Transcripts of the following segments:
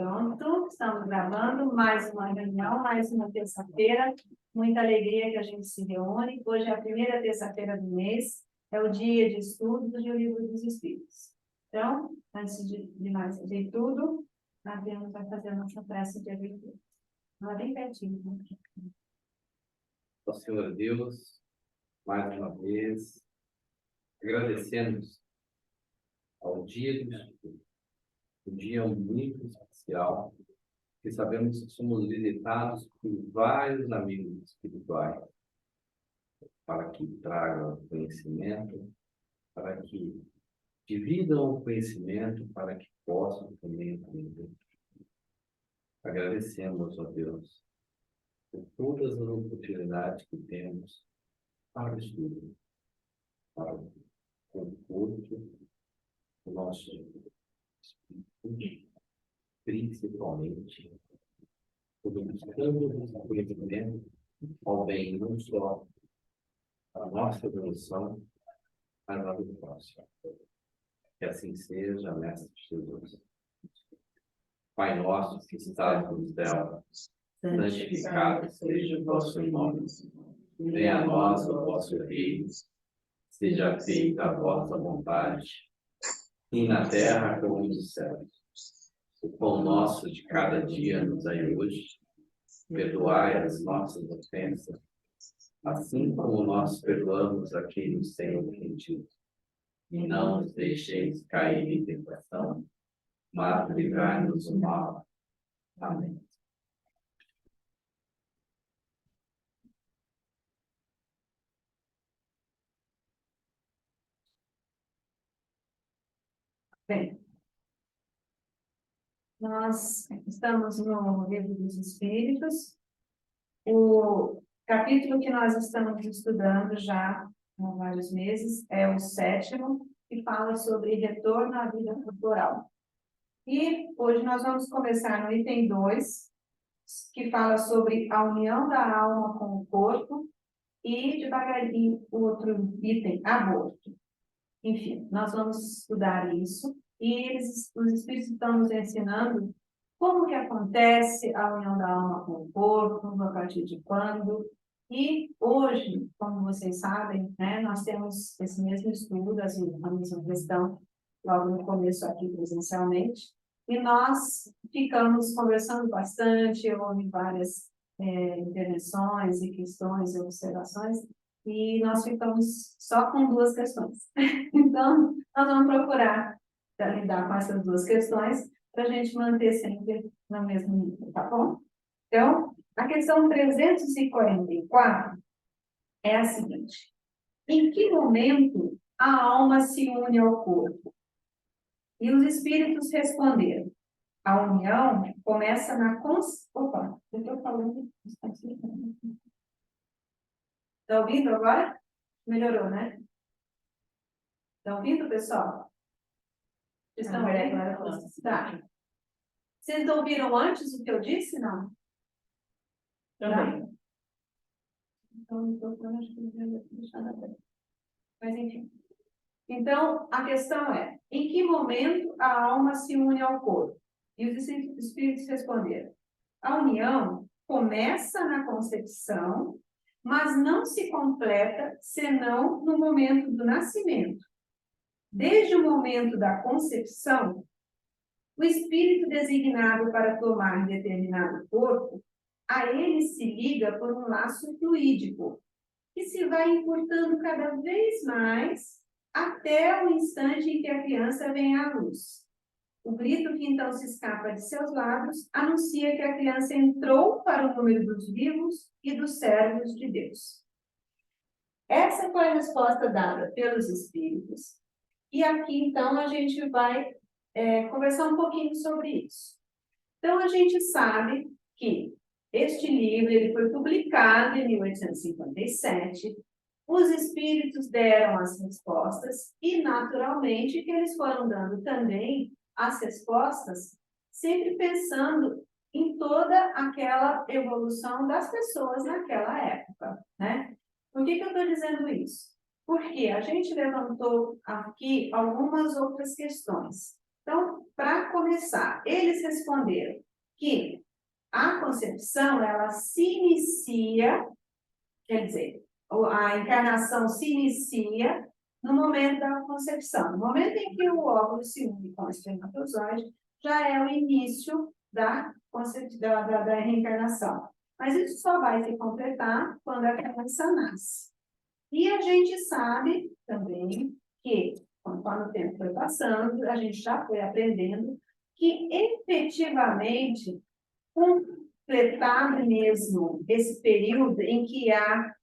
Pronto, estamos gravando mais uma reunião, mais uma terça-feira. Muita alegria que a gente se reúne. Hoje é a primeira terça-feira do mês, é o dia de estudos do Livro dos Espíritos. Então, antes de mais de tudo, a Adriana vai fazer a nossa prece de abertura. Ela bem pertinho. Né? Ao Senhor Deus, mais uma vez, agradecemos ao dia do estudo, um dia muito especial, que sabemos que somos visitados por vários amigos espirituais, para que tragam conhecimento, para que dividam o conhecimento, para que possam também aprender. Agradecemos, ó Deus, por todas as oportunidades que temos para o estudo, para o conforto do nosso espírito, principalmente, por buscando o conhecimento ao bem não só a nossa evolução, mas a do próximo. Que assim seja, Mestre Jesus. Pai nosso que estás no céu, santificado seja o vosso nome. Venha a nós o vosso reino, seja feita a vossa vontade, e na terra como nos céus. O pão nosso de cada dia nos dai hoje, perdoai as nossas ofensas, assim como nós perdoamos a quem nos tem ofendido. E não nos deixeis cair em tentação, mas livrai-nos do mal. Amém. Bem, nós estamos no Livro dos Espíritos. O capítulo que nós estamos estudando já há vários meses é o 7º, que fala sobre retorno à vida corporal. E hoje nós vamos começar no item 2, que fala sobre a união da alma com o corpo, e devagarinho o outro item, aborto. Enfim, nós vamos estudar isso, e os Espíritos estão nos ensinando como que acontece a união da alma com o corpo, a partir de quando. E hoje, como vocês sabem, né, nós temos esse mesmo estudo, a mesma questão, logo no começo aqui presencialmente, e nós ficamos conversando bastante, houve várias intervenções e questões e observações, e nós ficamos só com 2 questões. Então, nós vamos procurar lidar com essas 2 questões para a gente manter sempre no mesmo nível, tá bom? Então, a questão 344 é a seguinte: em que momento a alma se une ao corpo? E os espíritos responderam: a união começa na Opa, eu estou falando. Está ouvindo agora? Melhorou, né? Está ouvindo, pessoal? Vocês estão ouvindo? Tá. Vocês ouviram antes o que eu disse, não? Também. Tá? Então, acho que não vou deixar nada. Mas, enfim. Então, a questão é: em que momento a alma se une ao corpo? E os espíritos responderam: a união começa na concepção, mas não se completa senão no momento do nascimento. Desde o momento da concepção, o espírito designado para tomar determinado corpo, a ele se liga por um laço fluídico, que se vai encurtando cada vez mais até o instante em que a criança vem à luz. O grito que então se escapa de seus lábios anuncia que a criança entrou para o número dos vivos e dos servos de Deus. Essa foi a resposta dada pelos espíritos. E aqui, então, a gente vai conversar um pouquinho sobre isso. Então, a gente sabe que este livro ele foi publicado em 1857, os espíritos deram as respostas e, naturalmente, que eles foram dando também as respostas, sempre pensando em toda aquela evolução das pessoas naquela época, né? Por que eu estou dizendo isso? Porque a gente levantou aqui algumas outras questões. Então, para começar, começar. Eles responderam que a concepção, ela se inicia, quer dizer, a encarnação se inicia no momento da concepção. No momento em que o óvulo se une com o espermatozoide, já é o início da reencarnação. Mas isso só vai se completar quando a criança nasce. E a gente sabe também que, conforme o tempo foi passando, a gente já foi aprendendo que, efetivamente, completado mesmo esse período em que há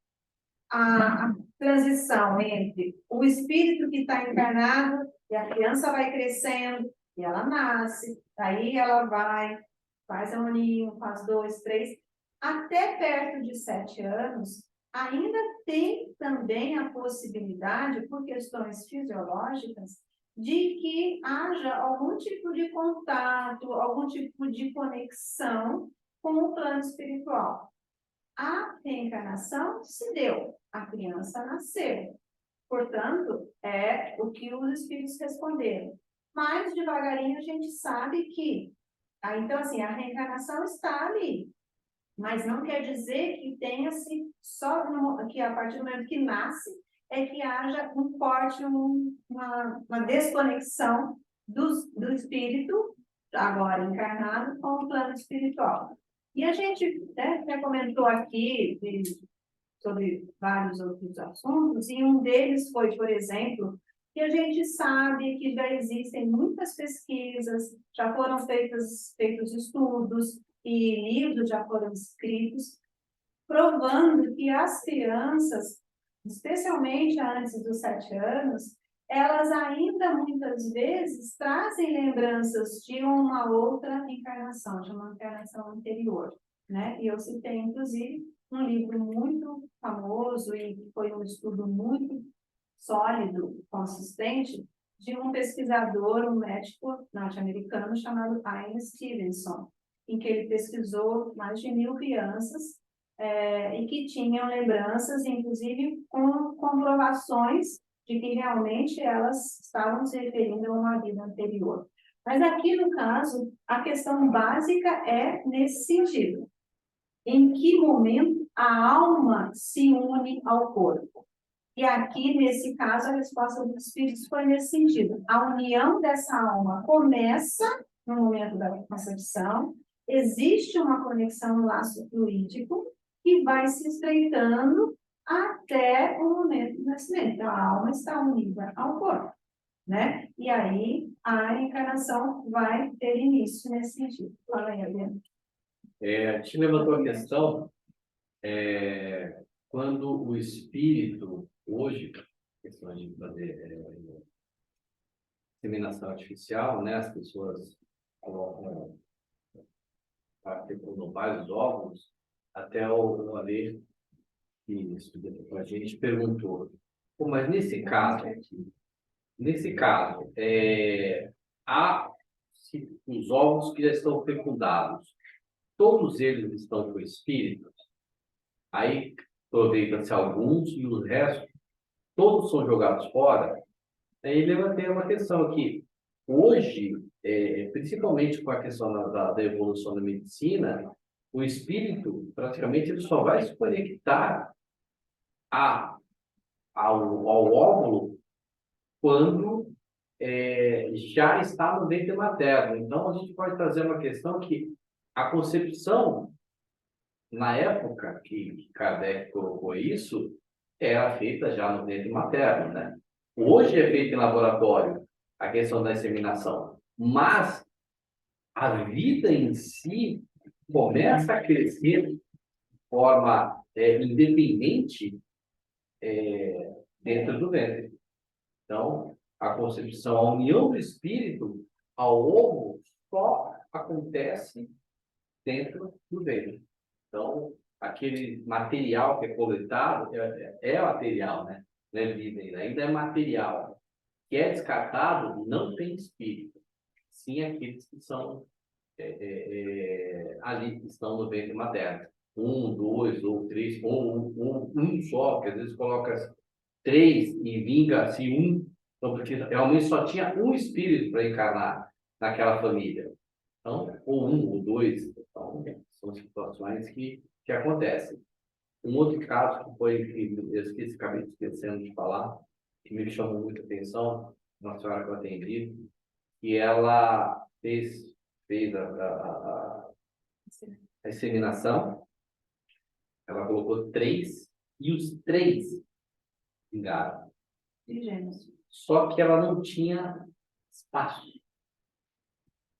a transição entre o espírito que está encarnado e a criança vai crescendo, e ela nasce, aí ela vai, faz um aninho, faz 2, 3, até perto de 7 anos, ainda tem também a possibilidade, por questões fisiológicas, de que haja algum tipo de contato, algum tipo de conexão com o plano espiritual. A reencarnação se deu, a criança nasceu. Portanto, é o que os espíritos responderam. Mas, devagarinho, a gente sabe que... então, assim, a reencarnação está ali. Mas não quer dizer que tenha-se só... que a partir do momento que nasce, é que haja um corte, uma desconexão do espírito, agora encarnado, com o plano espiritual. E a gente até comentou aqui sobre vários outros assuntos, e um deles foi, por exemplo, que a gente sabe que já existem muitas pesquisas, já foram feitos estudos, e livros já foram escritos, provando que as crianças, especialmente antes dos 7 anos, elas ainda muitas vezes trazem lembranças de uma outra encarnação, de uma encarnação anterior, né? E eu citei, inclusive, um livro muito famoso e foi um estudo muito sólido, consistente, de um pesquisador, um médico norte-americano chamado Ian Stevenson, em que ele pesquisou mais de 1.000 crianças e que tinham lembranças, inclusive com comprovações de que realmente elas estavam se referindo a uma vida anterior. Mas aqui, no caso, a questão básica é nesse sentido. Em que momento a alma se une ao corpo? E aqui, nesse caso, a resposta dos espíritos foi nesse sentido. A união dessa alma começa no momento da concepção, existe uma conexão no laço fluídico que vai se estreitando até o momento do nascimento. Então, a alma está unida ao corpo, né? E aí, a encarnação vai ter início nesse sentido. Fala aí, Adriana. A gente levantou a questão, quando o espírito, hoje, questão de fazer inseminação artificial, né? As pessoas colocam, fecundam vários óvulos, até o Ale, que estuda com a gente, perguntou, pô, mas nesse caso, os óvulos que já estão fecundados, todos eles estão com espíritos, aí aproveita-se alguns e os restos, todos são jogados fora. Aí levantei uma questão aqui. Hoje, principalmente com a questão da evolução da medicina, o espírito, praticamente, ele só vai se conectar ao óvulo quando já está no ventre materno. Então, a gente pode trazer uma questão que a concepção, na época que Kardec colocou isso, era feita já no ventre materno, né? Hoje é feita em laboratório a questão da inseminação, mas a vida em si começa a crescer de forma independente dentro do ventre. Então, a concepção, a união do espírito ao ovo só acontece dentro do ventre. Então, aquele material que é coletado é material, né? Não é vida ainda é material. Que é descartado, não tem espírito. Sim, aqueles que são ali, que estão no ventre materno. 1, 2 ou 3, ou um só, que às vezes coloca 3 e vinga-se um. Então, porque realmente só tinha um espírito para encarnar. naquela família. Então, ou um, ou dois, então, são situações que acontecem. Um outro caso que foi, que eu esqueci, acabei esquecendo de falar, que me chamou muita atenção, uma senhora que eu atendi, que ela fez a inseminação, ela colocou três, e os três vingaram. Gêmeos. Só que ela não tinha espaço.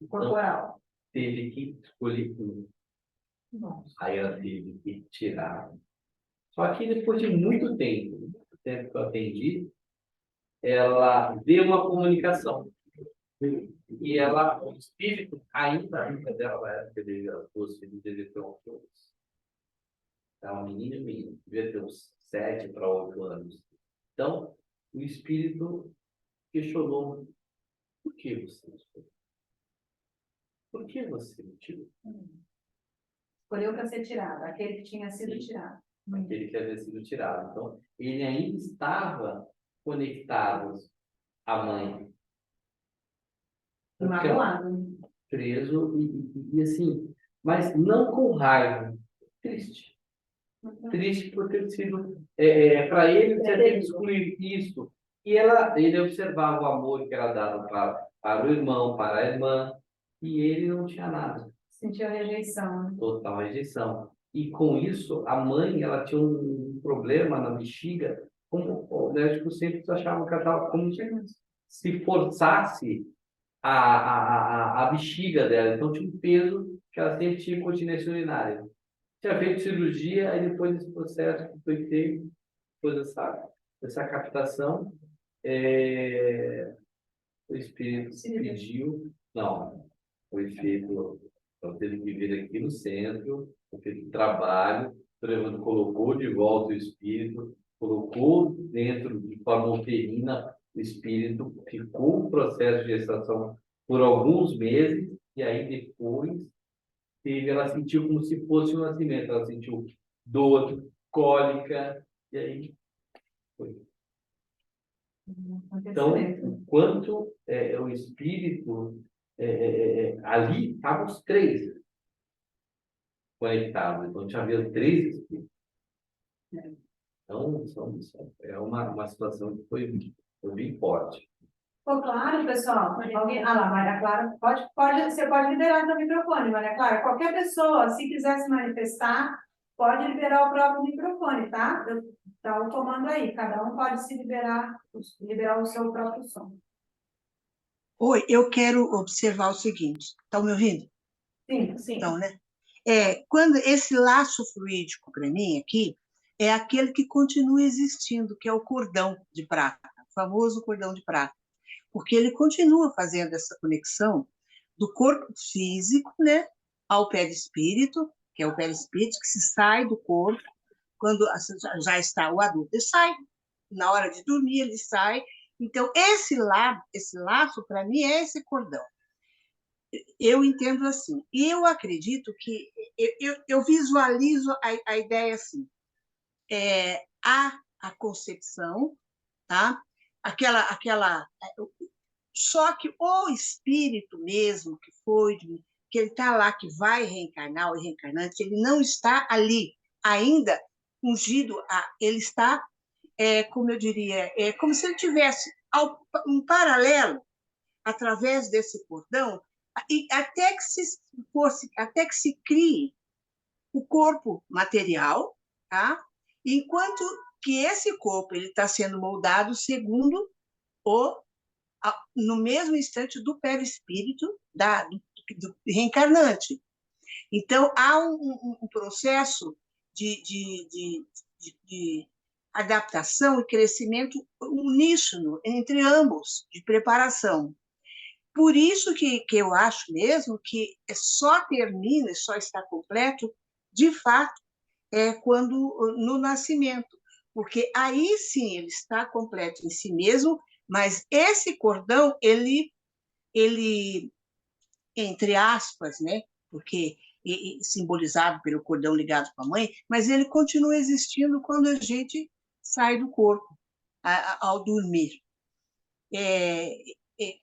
Então, Corporal. teve que escolher um. Nossa. Aí ela teve que tirar. Só que depois de muito tempo que eu atendi, ela deu uma comunicação. E ela, o espírito, ainda dela, época de as duas filhas, devia ter uns, era uma menina e um menino, devia ter uns 7 para 8 anos. Então, o espírito questionou: por que você não escolheu? Por que você não tirou? Escolheu para ser tirado, aquele que tinha sido Sim. tirado. Aquele que havia sido tirado. Então, ele ainda estava conectado à mãe. Porque Magoado. preso e assim, mas não com raiva, triste. Triste por ter sido, para ele ter excluído isso. E ele observava o amor que era dado para o irmão, para a irmã, e ele não tinha nada. Sentiu rejeição. Né? Total rejeição. E com isso, a mãe, ela tinha um problema na bexiga, como o médico sempre achava que ela estava como se forçasse a bexiga dela. Então tinha um peso que ela sempre tinha incontinência urinária. Tinha feito cirurgia, aí depois desse processo que foi feito, depois dessa captação, o espírito pediu, não, foi feito, ela teve que vir aqui no centro, foi feito um trabalho, o Trevando colocou de volta o espírito, colocou dentro de forma uterina o espírito, ficou o processo de gestação por alguns meses, e aí depois ela sentiu como se fosse um nascimento, ela sentiu dor, cólica, e aí foi. Então, enquanto o espírito, ali estavam os três conectados, então tinha havido três espíritos. Então, é uma situação que foi bem forte. Ficou claro, pessoal? Alguém... Ah lá, Maria Clara, você pode liberar seu microfone, Maria Clara. Qualquer pessoa, se quiser se manifestar, pode liberar o próprio microfone, tá? Tá o comando aí, cada um pode se liberar o seu próprio som. Oi, eu quero observar o seguinte, estão me ouvindo? Sim, sim. Então, né? Quando esse laço fluídico, para mim, aqui, é aquele que continua existindo, que é o cordão de prata, o famoso cordão de prata, porque ele continua fazendo essa conexão do corpo físico, né, ao perispírito, que é o perispírito que se sai do corpo, quando já está o adulto, ele sai, na hora de dormir ele sai. Então, esse laço, para mim, é esse cordão. Eu entendo assim. E eu acredito que... Eu visualizo a ideia assim. Há a concepção, tá? Só que o espírito mesmo, que ele está lá, que vai reencarnar, o reencarnante, ele não está ali ainda ungido, ele está, como eu diria, como se ele tivesse um paralelo através desse cordão, e até que se crie o corpo material, tá? Enquanto que esse corpo ele está sendo moldado segundo no mesmo instante do perispírito do reencarnante. Então, há um processo de adaptação e crescimento uníssono entre ambos, de preparação. Por isso que eu acho mesmo que só termina, só está completo, de fato, quando no nascimento, porque aí sim ele está completo em si mesmo, mas esse cordão, ele entre aspas, né, porque simbolizado pelo cordão ligado com a mãe, mas ele continua existindo quando a gente sai do corpo, ao dormir.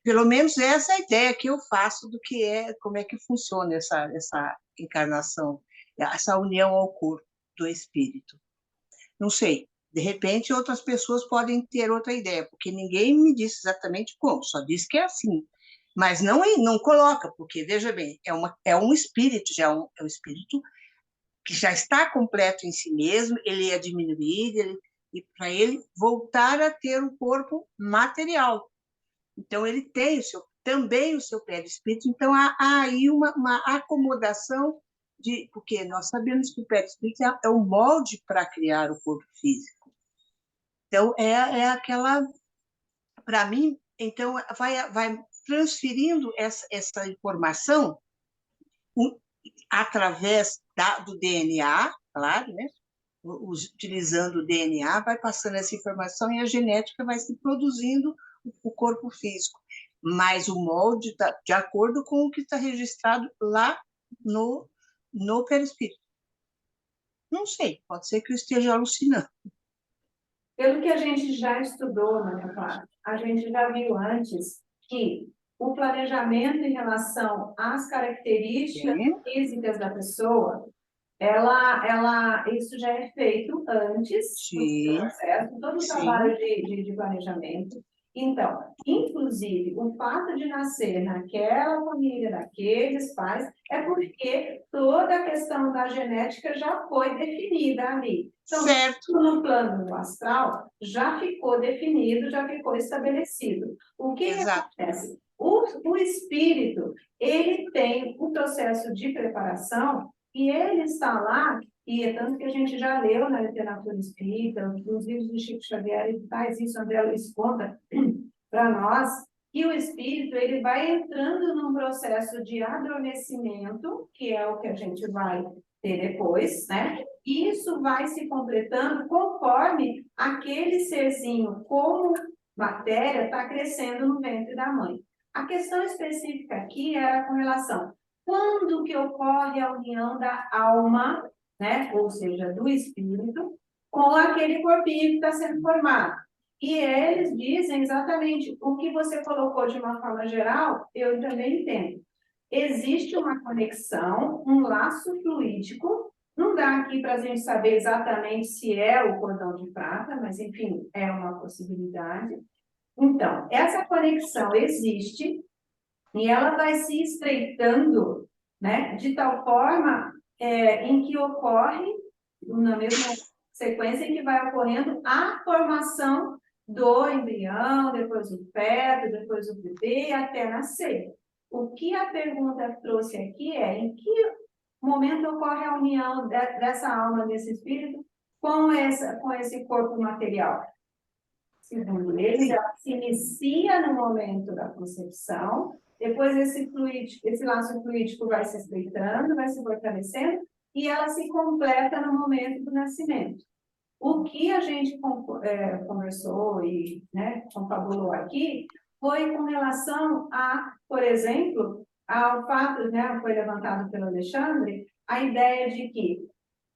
pelo menos essa é a ideia que eu faço do que como é que funciona essa encarnação, essa união ao corpo do espírito. Não sei, de repente outras pessoas podem ter outra ideia, porque ninguém me disse exatamente como, só disse que é assim. Mas não coloca, porque, veja bem, é um espírito, é um espírito que já está completo em si mesmo, ele é diminuído, e para ele voltar a ter um corpo material. Então, ele tem também o seu perispírito, então há aí uma acomodação, porque nós sabemos que o perispírito é o molde para criar o corpo físico. Então, aquela, para mim, então vai transferindo essa informação através do DNA, claro, né? Utilizando o DNA, vai passando essa informação e a genética vai se produzindo o corpo físico. Mas o molde está de acordo com o que está registrado lá no perispírito. Não sei, pode ser que eu esteja alucinando. Pelo que a gente já estudou, Maria Clara, a gente já viu antes que o planejamento em relação às características físicas da pessoa, isso já é feito antes do processo, todo o trabalho de planejamento. Então, inclusive, o fato de nascer naquela família, daqueles pais, é porque toda a questão da genética já foi definida ali. Então, no plano astral, já ficou definido, já ficou estabelecido. O que acontece? O espírito, ele tem um processo de preparação e ele está lá, e é tanto que a gente já leu na literatura espírita, nos livros do Chico Xavier, ele faz isso, André Luiz conta para nós, que o espírito ele vai entrando num processo de adormecimento, que é o que a gente vai ter depois, né? E isso vai se completando conforme aquele serzinho, como matéria, está crescendo no ventre da mãe. A questão específica aqui era com relação quando que ocorre a união da alma, né? Ou seja, do espírito, com aquele corpinho que está sendo formado. E eles dizem exatamente o que você colocou de uma forma geral, eu também entendo. Existe uma conexão, um laço fluídico, não dá aqui para a gente saber exatamente se é o cordão de prata, mas, enfim, é uma possibilidade. Então, essa conexão existe e ela vai se estreitando, né, de tal forma em que ocorre, na mesma sequência em que vai ocorrendo a formação do embrião, depois o feto, depois o bebê, até nascer. O que a pergunta trouxe aqui é em que momento ocorre a união dessa alma, desse espírito, com esse corpo material? Segundo eles, ela se inicia no momento da concepção, depois esse laço fluídico vai se estreitando, vai se fortalecendo, e ela se completa no momento do nascimento. O que a gente conversou e, né, confabulou aqui foi com relação a, por exemplo, ao fato, né, foi levantado pelo Alexandre, a ideia de que,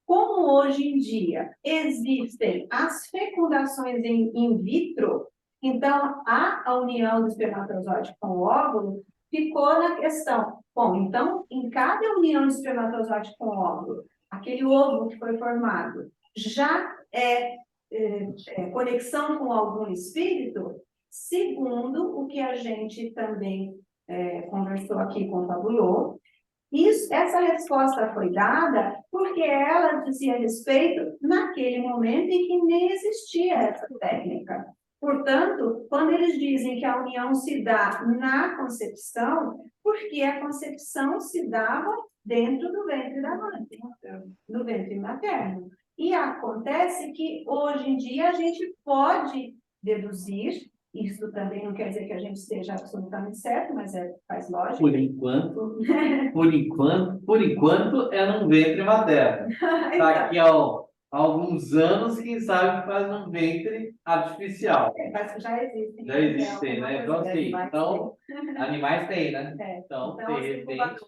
como hoje em dia existem as fecundações in vitro, então a união do espermatozoide com o óvulo ficou na questão, bom, então em cada união do espermatozoide com o óvulo, aquele ovo que foi formado já é conexão com algum espírito, segundo o que a gente também conversou aqui, confabulou. Essa resposta foi dada porque ela dizia respeito naquele momento em que nem existia essa técnica. Portanto, quando eles dizem que a união se dá na concepção, porque a concepção se dava dentro do ventre da mãe, no ventre materno. E acontece que hoje em dia a gente pode deduzir, isso também não quer dizer que a gente esteja absolutamente certo, mas faz lógica. Por enquanto é num ventre materno. Daqui a alguns anos, quem sabe faz um ventre artificial. Mas já existem. Já existem, né? Então, assim, animais têm, né? Então, de repente...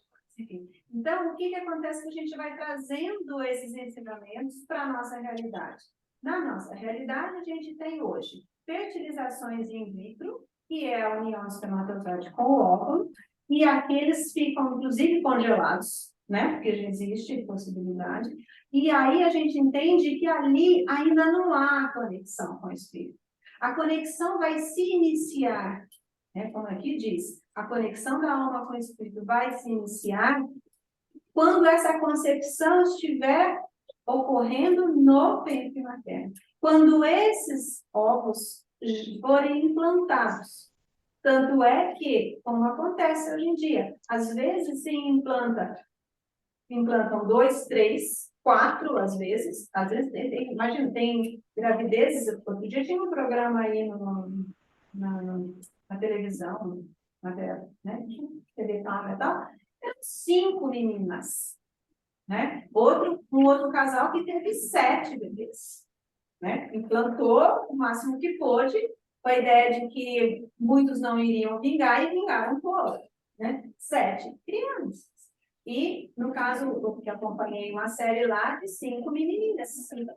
Então, o que acontece que a gente vai trazendo esses ensinamentos para a nossa realidade? Na nossa realidade, a gente tem hoje fertilizações in vitro que é a união do espermatozoide com o óvulo, e aqueles ficam, inclusive, congelados, né? Porque já existe possibilidade. E aí a gente entende que ali ainda não há conexão com o espírito. A conexão vai se iniciar, né? Como aqui diz, a conexão da alma com o espírito vai se iniciar quando essa concepção estiver ocorrendo no ventre materno. Quando esses ovos forem implantados. Tanto é que, como acontece hoje em dia, às vezes se implantam 2, 3, 4, às vezes imagina, tem gravidezes, outro dia tinha um programa aí na televisão, né, TV Câmara e tal, 5 meninas, né? Um outro casal que teve 7 bebês, né? Implantou o máximo que pôde, com a ideia de que muitos não iriam vingar, e vingaram todos, né? 7 crianças. E, no caso, eu que acompanhei uma série lá de 5 menininhas. 5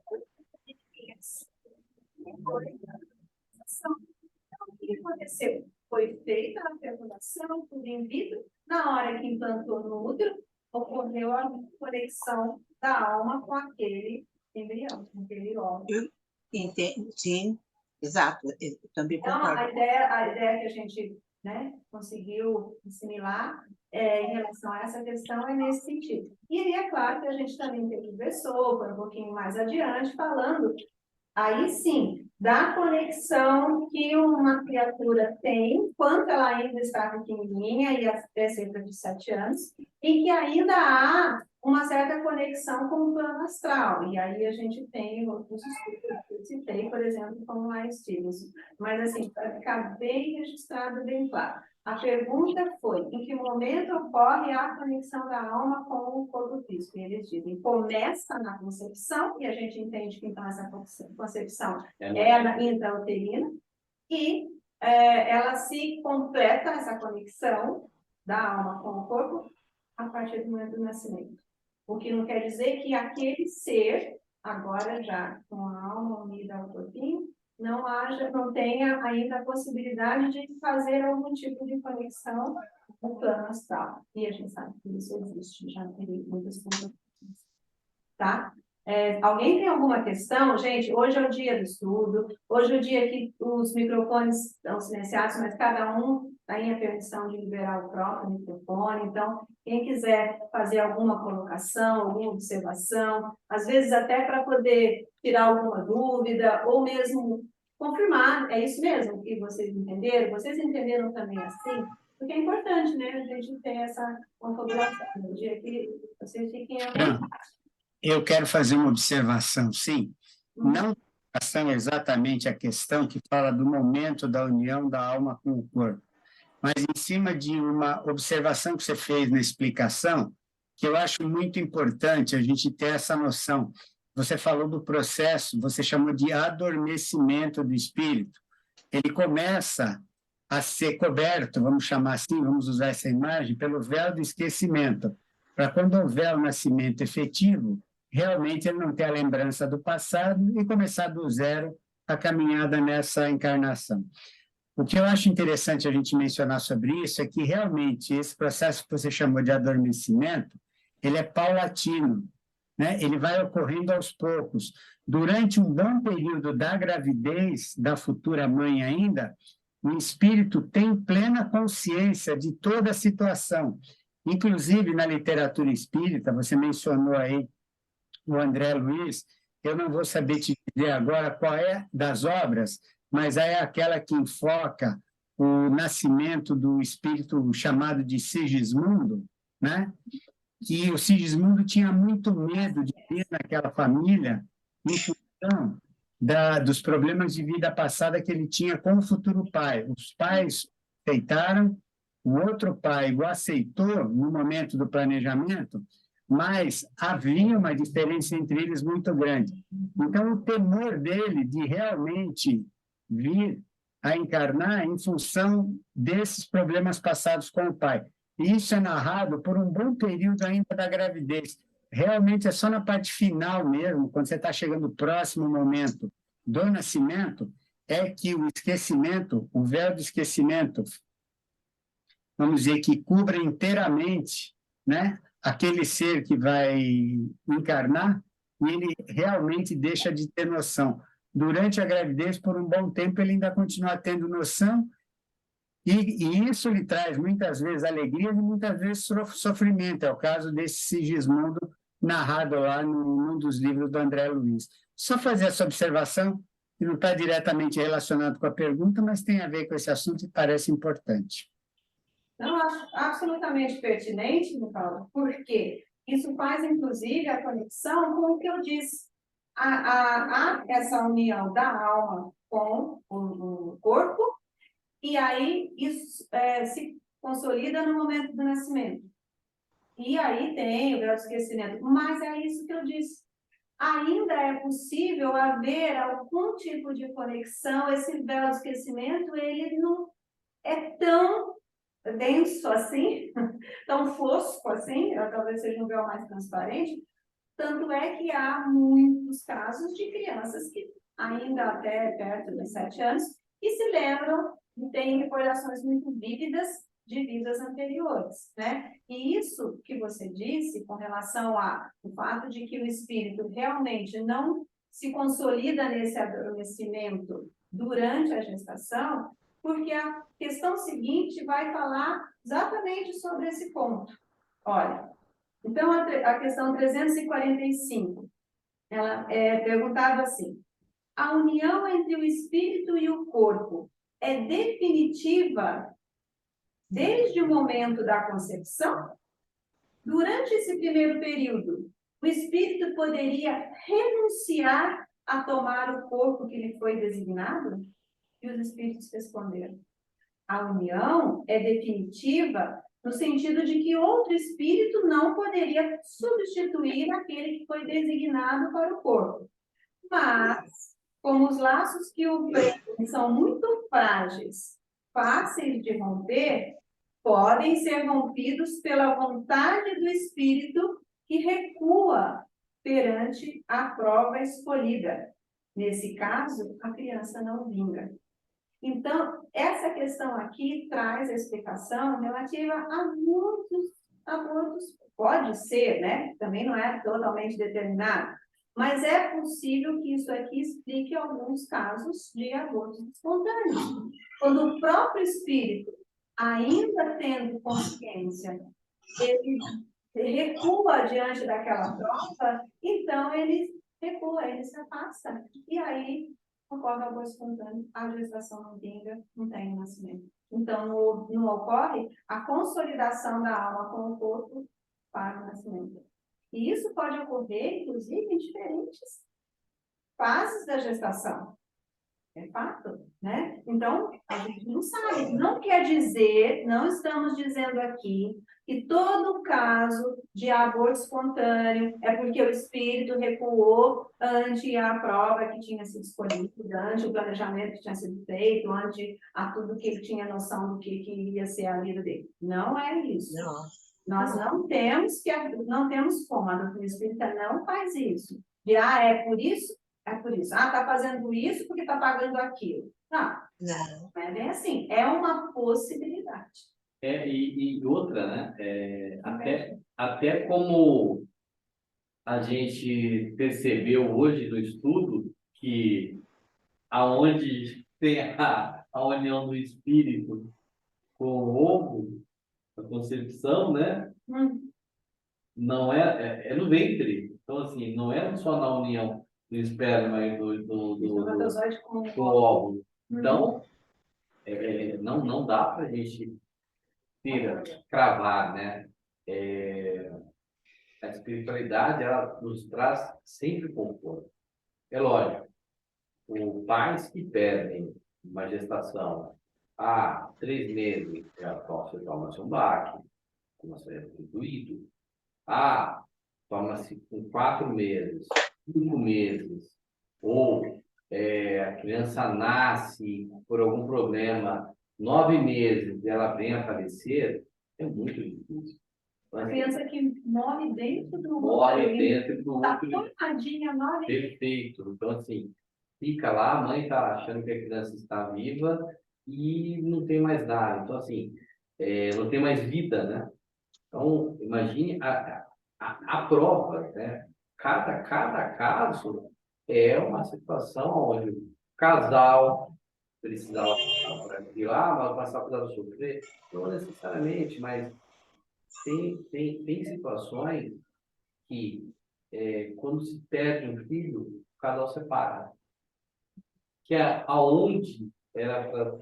menininhas. Então, o que aconteceu? Foi feita a fecundação, tudo in vitro. Na hora que implantou no útero, ocorreu a conexão da alma com aquele embrião, com aquele óvulo. Sim, exato. Eu também Então, concordo. a ideia que a gente, né, conseguiu assimilar em relação a essa questão é nesse sentido. E aí, é claro que a gente também conversou, foi um pouquinho mais adiante, falando, aí sim, da conexão que uma criatura tem, enquanto ela ainda está pequenininha, e até cerca de 7 anos, e que ainda há uma certa conexão com o plano astral. E aí a gente tem outros estudos que eu citei, por exemplo, como a Stevenson. Mas, assim, para ficar bem registrado, bem claro. A pergunta foi, em que momento ocorre a conexão da alma com o corpo físico? E eles dizem, começa na concepção, e a gente entende que, então, essa concepção é na intrauterina, e ela se completa, essa conexão da alma com o corpo, a partir do momento do nascimento. O que não quer dizer que aquele ser, agora já com a alma unida ao corpinho, não tenha ainda a possibilidade de fazer algum tipo de conexão com o plano astral. E a gente sabe que isso existe, já tem muitas comprovações. Tá? Alguém tem alguma questão? Gente, hoje é o dia do estudo, hoje é o dia que os microfones estão silenciados, mas cada um tem a permissão de liberar o próprio microfone. Então, quem quiser fazer alguma colocação, alguma observação, às vezes até para poder tirar alguma dúvida, ou mesmo confirmar, é isso mesmo que vocês entenderam? Vocês entenderam também assim? Porque é importante, né, a gente ter essa configuração, no dia que vocês fiquem à vontade. Eu quero fazer uma observação, sim. Não em relação exatamente à questão que fala do momento da união da alma com o corpo, mas em cima de uma observação que você fez na explicação, que eu acho muito importante a gente ter essa noção. Você falou do processo, você chamou de adormecimento do espírito. Ele começa a ser coberto, vamos chamar assim, vamos usar essa imagem, pelo véu do esquecimento, para quando houver o nascimento efetivo, realmente ele não ter a lembrança do passado e começar do zero a caminhada nessa encarnação. O que eu acho interessante a gente mencionar sobre isso é que realmente esse processo que você chamou de adormecimento, ele é paulatino, né? Ele vai ocorrendo aos poucos. Durante um bom período da gravidez da futura mãe ainda, o espírito tem plena consciência de toda a situação. Inclusive, na literatura espírita, você mencionou aí o André Luiz, eu não vou saber te dizer agora qual é das obras, mas é aquela que enfoca o nascimento do espírito chamado de Sigismundo, né? Que o Sigismundo tinha muito medo de ter naquela família em função dos problemas de vida passada que ele tinha com o futuro pai. Os pais aceitaram, o outro pai o aceitou no momento do planejamento, mas havia uma diferença entre eles muito grande. Então, o temor dele de realmente vir a encarnar em função desses problemas passados com o pai. E isso é narrado por um bom período ainda da gravidez. Realmente é só na parte final mesmo, quando você está chegando próximo ao momento do nascimento, é que o esquecimento, o véu do esquecimento, vamos dizer, que cubra inteiramente, né, aquele ser que vai encarnar, e ele realmente deixa de ter noção. Durante a gravidez, por um bom tempo, ele ainda continua tendo noção, e isso lhe traz muitas vezes alegria e muitas vezes sofrimento. É o caso desse Sigismundo narrado lá num dos livros do André Luiz. Só fazer essa observação, que não está diretamente relacionado com a pergunta, mas tem a ver com esse assunto e parece importante. Não, acho absolutamente pertinente, Nicola, porque isso faz, inclusive, a conexão com o que eu disse. Há essa união da alma com o corpo, e aí isso se consolida no momento do nascimento. E aí tem o véu do esquecimento, mas é isso que eu disse. Ainda é possível haver algum tipo de conexão, esse véu do esquecimento, ele não é tão denso assim, tão fosco assim, talvez seja um véu mais transparente, tanto é que há muitos casos de crianças que ainda até perto dos 7 anos, que se lembram e têm recordações muito vívidas de vidas anteriores, né? E isso que você disse com relação ao fato de que o espírito realmente não se consolida nesse adormecimento durante a gestação, porque a questão seguinte vai falar exatamente sobre esse ponto. Olha, então a questão 345, ela é perguntada assim: a união entre o espírito e o corpo é definitiva desde o momento da concepção? Durante esse primeiro período, o espírito poderia renunciar a tomar o corpo que lhe foi designado? E os espíritos responderam: a união é definitiva no sentido de que outro espírito não poderia substituir aquele que foi designado para o corpo. Mas, como os laços que o prendem são muito frágeis, fáceis de romper, podem ser rompidos pela vontade do espírito que recua perante a prova escolhida. Nesse caso, a criança não vinga. Então, essa questão aqui traz a explicação relativa a muitos abortos. Pode ser, né? Também não é totalmente determinado. Mas é possível que isso aqui explique alguns casos de abortos espontâneos. Quando o próprio espírito, ainda tendo consciência, ele recua diante daquela prova, então ele recua, ele se afasta. E aí ocorre o aborto espontâneo, a gestação não vinga, não tem o nascimento. Então, não ocorre a consolidação da alma com o corpo para o nascimento. E isso pode ocorrer, inclusive, em diferentes fases da gestação. É fato, né? Então, a gente não sabe. Não quer dizer, não estamos dizendo aqui, que todo caso de aborto espontâneo é porque o espírito recuou ante a prova que tinha sido escolhida, ante o planejamento que tinha sido feito, ante a tudo que ele tinha noção do que iria ser a vida dele. Não é isso. Não. Nós não temos como, a doutrina espírita não faz isso. De, é por isso. É por isso. Ah, está fazendo isso porque está pagando aquilo. Não, Não. é bem assim. É uma possibilidade. E outra, né? Até como a gente percebeu hoje no estudo que aonde tem a união do espírito com o ovo, a concepção, né? Não é no ventre. Então, assim, não é só na união do esperma e do óvulo. Então, não dá para a gente cravar, né? A espiritualidade, ela nos traz sempre conforto. É lógico, os pais que perdem uma gestação há 3 meses, já toma-se um baque, toma-se doído. Toma-se com 4 meses, 5 meses, ou a criança nasce por algum problema, 9 meses, e ela vem a falecer, é muito difícil. A criança que morre dentro do morre dentro do está útero. formadinha, morre. Perfeito. Então, assim, fica lá, a mãe está achando que a criança está viva e não tem mais nada. Então, assim, não tem mais vida, né? Então, imagine a prova, né? Cada caso é uma situação onde o casal precisava ir lá, mas o casal precisava sofrer. Não necessariamente, mas tem situações que, quando se perde um filho, o casal separa. Que é aonde era para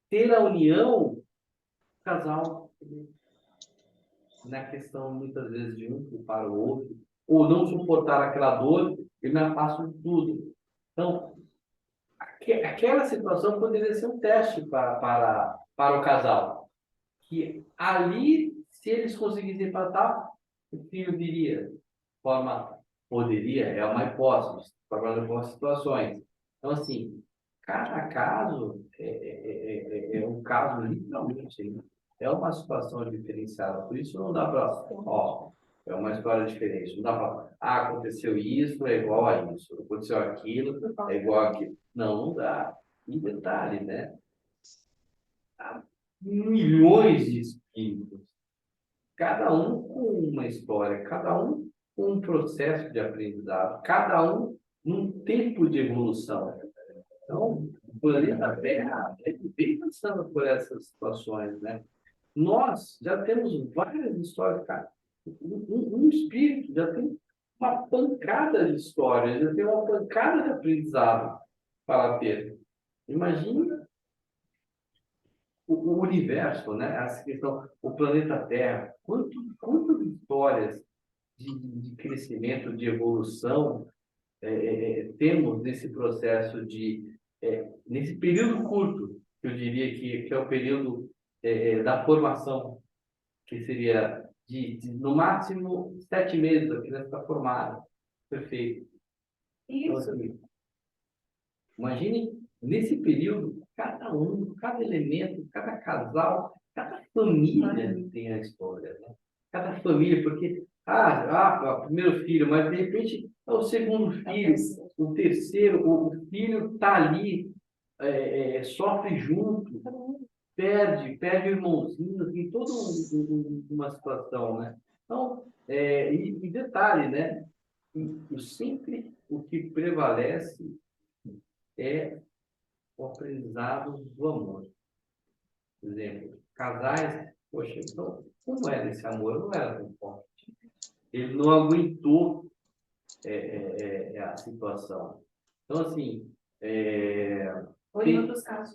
ter a união, o casal, na questão, muitas vezes, de um culpar o outro, ou não suportar aquela dor, ele me afasta de tudo. Então, aquela situação poderia ser um teste para o casal. Que ali, se eles conseguissem empatar, o filho viria de forma, poderia, é uma hipótese, trabalhando com as situações. Então, assim, cada caso é um caso, literalmente, né? É uma situação diferenciada. Por isso, não dá para, ó, é uma história diferente. Não dá para, aconteceu isso, é igual a isso. Aconteceu aquilo, é igual a aquilo. Não dá. E detalhe, né? Há milhões de espíritos, cada um com uma história, cada um com um processo de aprendizado, cada um num tempo de evolução. Então, o planeta Terra vem passando por essas situações, né? Nós já temos várias histórias, cara. Um espírito já tem uma pancada de histórias, já tem uma pancada de aprendizado para ter. Imagina o universo, né? Essa questão, o planeta Terra, quantas histórias de crescimento, de evolução temos nesse processo nesse período curto, que eu diria que é o período da formação, que seria no máximo 7 meses, a criança está formada. Perfeito. Então, Isso. assim, imagine, nesse período, cada um, cada elemento, cada casal, cada família tem a história, né? Cada família, porque, o primeiro filho, mas de repente é o segundo filho, o terceiro, o filho está ali, sofre junto, perde o irmãozinho, tem toda uma situação, né? Então, e detalhe, né? Sempre o que prevalece é o aprendizado do amor. Por exemplo, casais, poxa, então, como era esse amor? Não era tão forte. Ele não aguentou a situação. Então, assim, Ou em outros casos,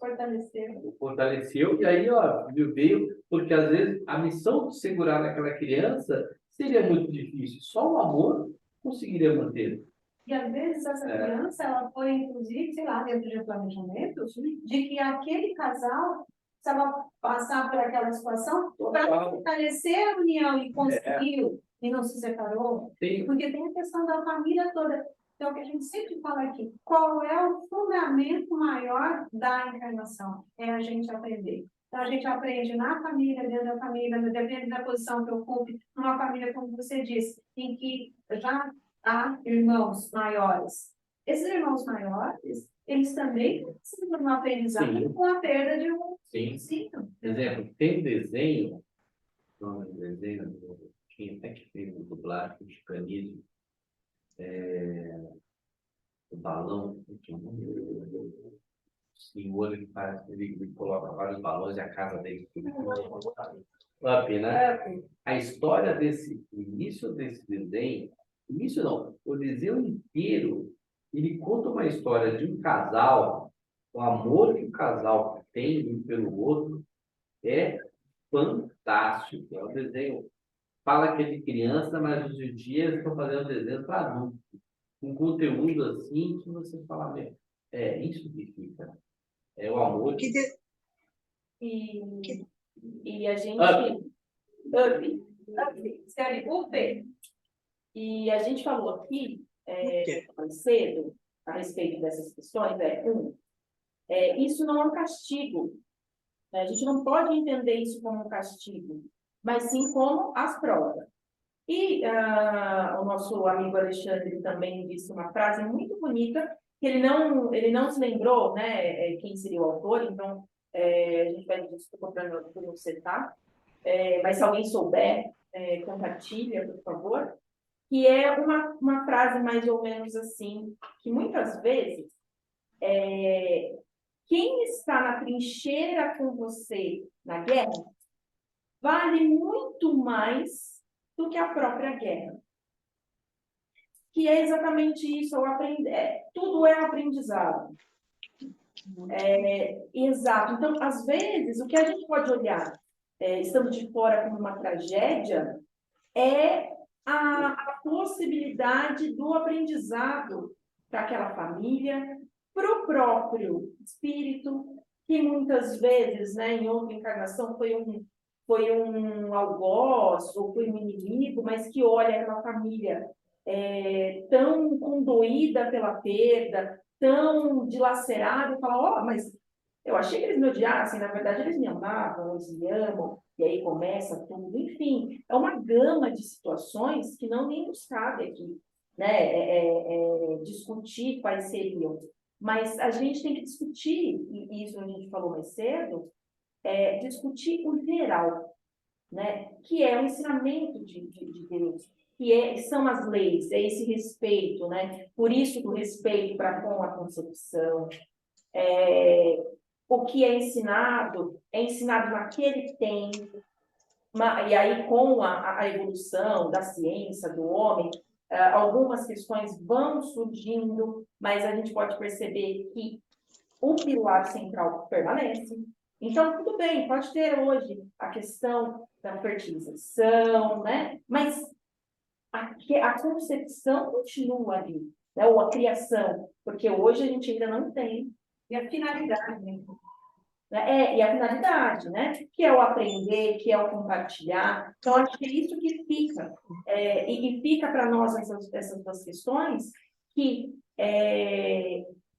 fortaleceu, e aí, ó, veio, porque às vezes a missão de segurar aquela criança seria muito difícil. Só o amor conseguiria manter. E às vezes essa criança, ela foi, inclusive, sei lá, dentro de um planejamento, de que aquele casal precisava passar por aquela situação para fortalecer a união e conseguiu, e não se separou. Sim. Porque tem a questão da família toda. Então, o que a gente sempre fala aqui, qual é o fundamento maior da encarnação? É a gente aprender. Então, a gente aprende na família, dentro da família, dependendo da posição que ocupe, numa família, como você disse, em que já há irmãos maiores. Esses irmãos maiores, eles também precisam de um aprendizado com a perda de um ensino. Por exemplo, tem desenho, nome do desenho, tinha até que fez um dublagem, um chicanismo, o balão, o senhor, ele faz, ele coloca vários balões e a casa dele tudo. Up, né? A história o início desse desenho, início não, o desenho inteiro, ele conta uma história de um casal, o amor que o casal tem um pelo outro é fantástico. É um desenho, fala que é de criança, mas hoje em dia eles estão fazendo desenho para adulto, com conteúdo assim que você fala, isso que fica. É o amor. E a gente. Escreve UP. E a gente falou aqui mais cedo a respeito dessas questões. Isso não é um castigo. A gente não pode entender isso como um castigo, mas sim como as provas. E o nosso amigo Alexandre também disse uma frase muito bonita, que ele não se lembrou, né, quem seria o autor, então a gente vai desculpa por não citar, mas se alguém souber, compartilha, por favor, que é uma frase mais ou menos assim, que muitas vezes quem está na trincheira com você na guerra vale muito mais do que a própria guerra. Que é exatamente isso, tudo é aprendizado. Exato. Então, às vezes, o que a gente pode olhar, estando de fora como uma tragédia, é a possibilidade do aprendizado para aquela família, para o próprio espírito, que muitas vezes, né, em outra encarnação, foi um algoz ou foi um inimigo, mas que olha aquela família tão condoída pela perda, tão dilacerada, e fala, mas eu achei que eles me odiassem, na verdade eles me amavam, eles me amam, e aí começa tudo. Enfim, é uma gama de situações que não nem nos cabe aqui, né, discutir quais seriam. Mas a gente tem que discutir, e isso a gente falou mais cedo, discutir o geral, né, que é o ensinamento de Deus, são as leis, é esse respeito, né? Por isso o respeito para com a concepção, o que é ensinado naquele tempo, e aí com a evolução da ciência, do homem, algumas questões vão surgindo, mas a gente pode perceber que o pilar central permanece. Então, tudo bem, pode ter hoje a questão da fertilização, né? Mas a concepção continua ali, né? Ou a criação, porque hoje a gente ainda não tem. E a finalidade, né? E a finalidade, né? Que é o aprender, que é o compartilhar. Então, acho que é isso que fica. E fica para nós essas duas questões, que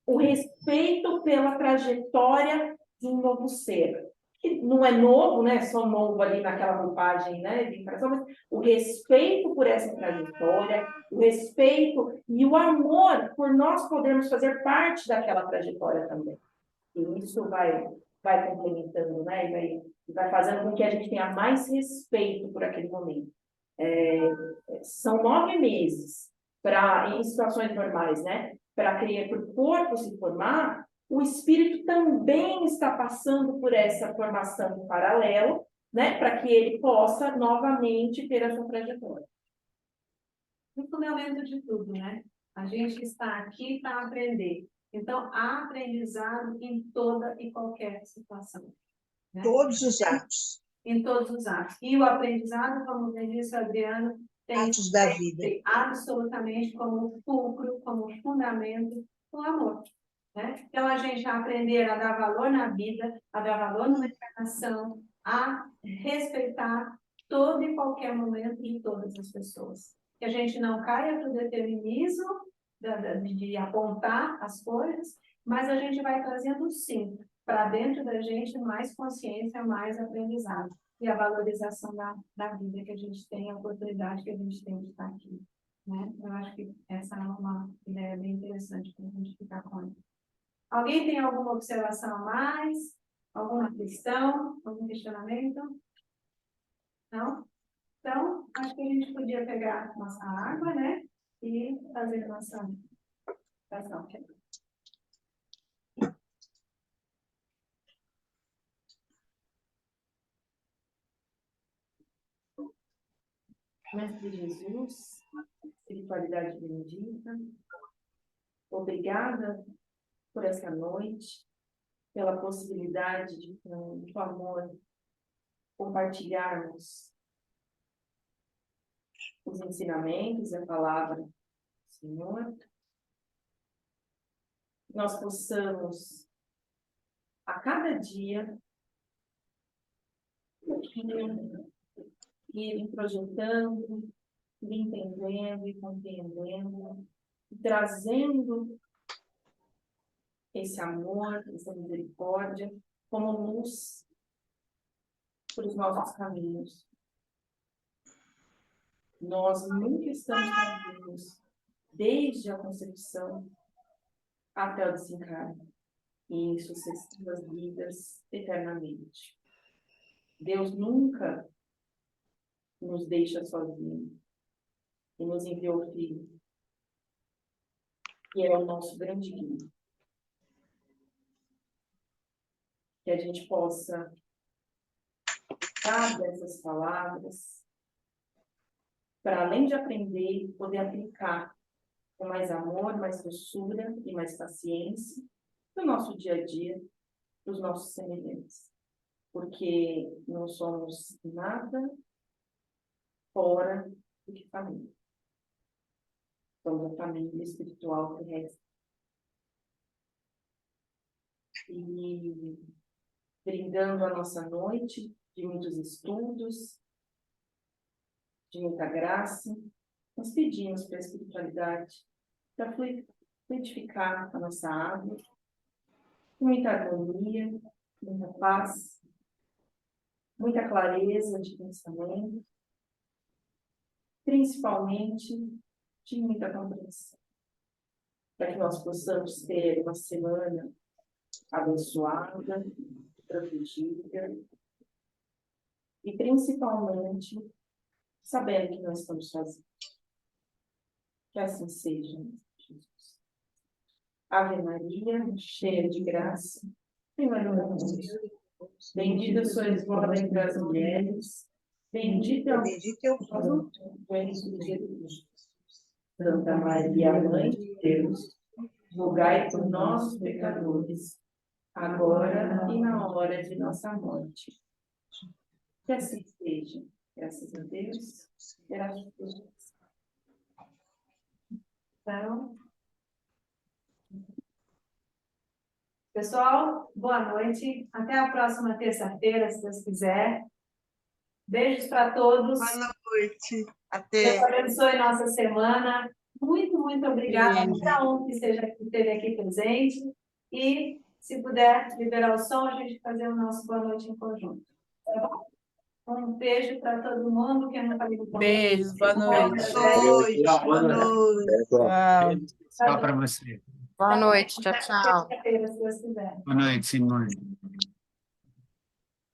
o respeito pela trajetória de um novo ser. Que não é novo, né? Só novo ali naquela roupagem, né? De encarnação, mas o respeito por essa trajetória, o respeito e o amor por nós podermos fazer parte daquela trajetória também. E isso vai complementando, né? E vai fazendo com que a gente tenha mais respeito por aquele momento. São 9 meses em situações normais, né? Para o corpo se formar, o espírito também está passando por essa formação em paralelo, né? Para que ele possa novamente ter essa trajetória. O fundamento de tudo, né? A gente está aqui para aprender. Então, há aprendizado em toda e qualquer situação. Né? Todos os atos. Em todos os atos. E o aprendizado, como disse o Adriano, tem Atos da vida. absolutamente como fulcro, como fundamento, o amor. Né? Então, a gente aprender a dar valor na vida, a dar valor na encarnação, a respeitar todo e qualquer momento e todas as pessoas. Que a gente não caia para o determinismo de apontar as coisas, mas a gente vai trazendo, sim, para dentro da gente mais consciência, mais aprendizado e a valorização da vida que a gente tem, a oportunidade que a gente tem de estar aqui. Né? Eu acho que essa é uma ideia bem interessante para a gente ficar com ela. Alguém tem alguma observação a mais? Alguma questão? Algum questionamento? Não? Então, acho que a gente podia pegar nossa água, né? E fazer nossa oração. Mestre Jesus, espiritualidade bendita, obrigada por essa noite, pela possibilidade de, com o amor, compartilharmos os ensinamentos e a palavra do Senhor. Nós possamos, a cada dia, ir projetando, ir entendendo e compreendendo, e trazendo esse amor, essa misericórdia, como luz para os nossos caminhos. Nós nunca estamos sozinhos, desde a concepção até o desencarne, e em sucessivas vidas eternamente. Deus nunca nos deixa sozinhos e nos enviou o Filho, que é o nosso grande guia. Que a gente possa usar dessas palavras para, além de aprender, poder aplicar com mais amor, mais doçura e mais paciência no nosso dia a dia, nos nossos semelhantes. Porque não somos nada fora do que família. Somos a família espiritual terrestre. E brindando a nossa noite de muitos estudos, de muita graça, nós pedimos para a espiritualidade para fluidificar a nossa água, com muita harmonia, muita paz, muita clareza de pensamento, principalmente de muita compreensão, para que nós possamos ter uma semana abençoada, protegida, e principalmente sabendo que não estamos sozinhos. Que assim seja, Jesus. Ave Maria, cheia de graça, Senhor é convosco. Bendita sois vós entre as mulheres, bendito é o fruto do vosso Jesus. Santa Maria, Mãe de Deus, rogai por nós, pecadores, agora e na hora de nossa morte. Que assim seja. Graças a Deus. Graças a Deus. Então, pessoal, boa noite. Até a próxima terça-feira, se Deus quiser. Beijos para todos. Boa noite. Deus Até. abençoe nossa semana. Muito, muito obrigada a cada um que esteve aqui presente. E, se puder liberar o som, a gente fazer o nosso boa noite em conjunto. Tá bom? Um beijo para todo mundo que não falei com Beijos, boa noite. Boa noite. Tchau. Só para você. Boa noite, tchau, tchau. Terça-feira, se Deus quiser. Boa noite, Simone.